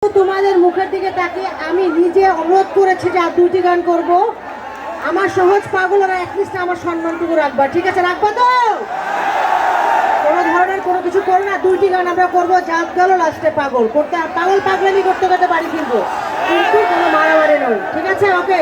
তোমাদের মুখের দিকে তাকিয়ে আমি নিজে অনুরোধ করেছি যে আর দুটি গান করব। আমার সহজ পাগলরা অ্যাটলিস্ট আমার সম্মানটুকু রাখবা, ঠিক আছে? রাখবা তো? কোনো ধরনের কোনো কিছু করো না। দুইটি গান আমরা করবো, জাত গেল লাস্টে পাগল করতে, পাগল পাগলামি করতে করতে বাড়ি ফিরবো, কিন্তু কোনো মারামারি নয়, ঠিক আছে? ওকে।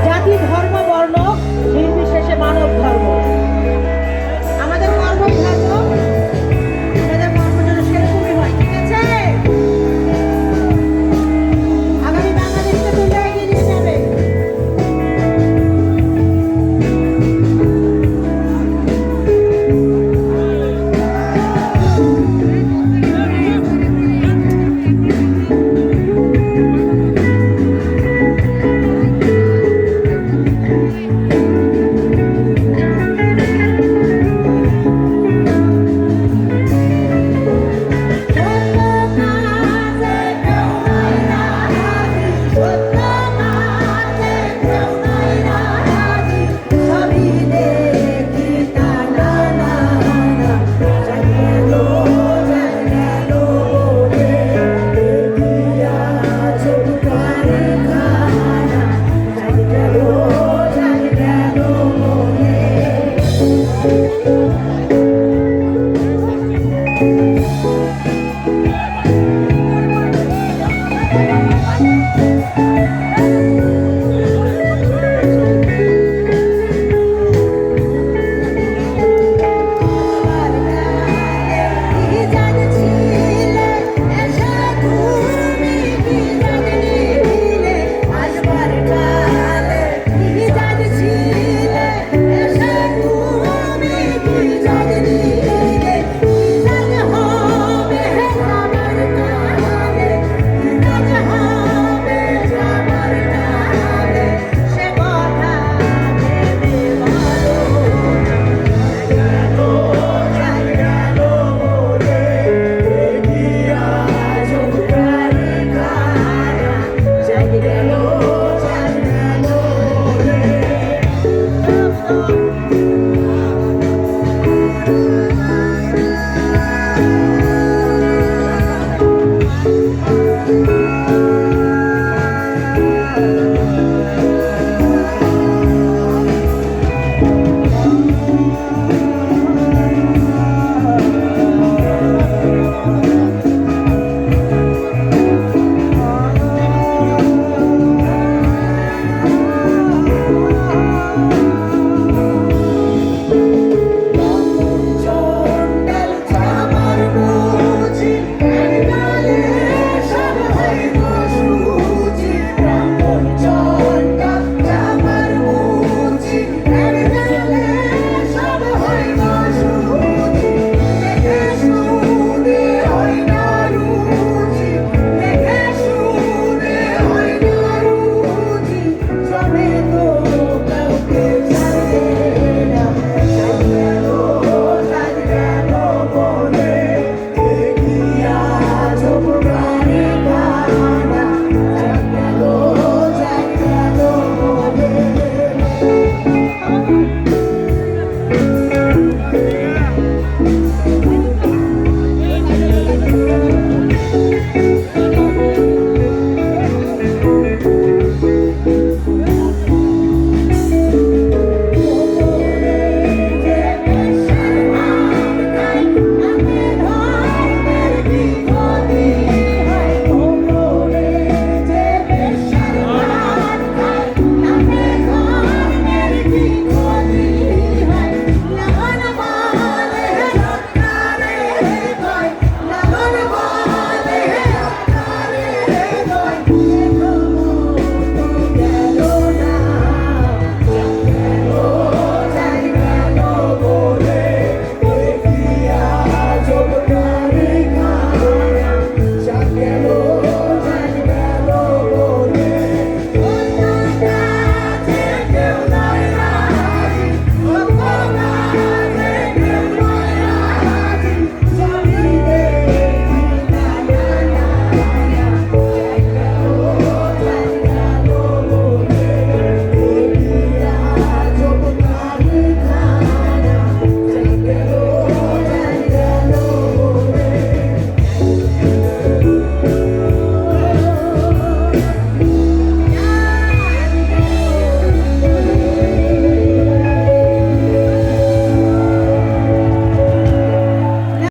জাতি ধর্ম বর্ণ নির্বিশেষে মানব ধর্ম আমাদের কর্ম ধর্ম, আমাদের কর্ম যেন সেরকমই হয়, ঠিক আছে? আগামী বাংলাদেশকে তোমরা এগিয়ে নিয়ে যাবে।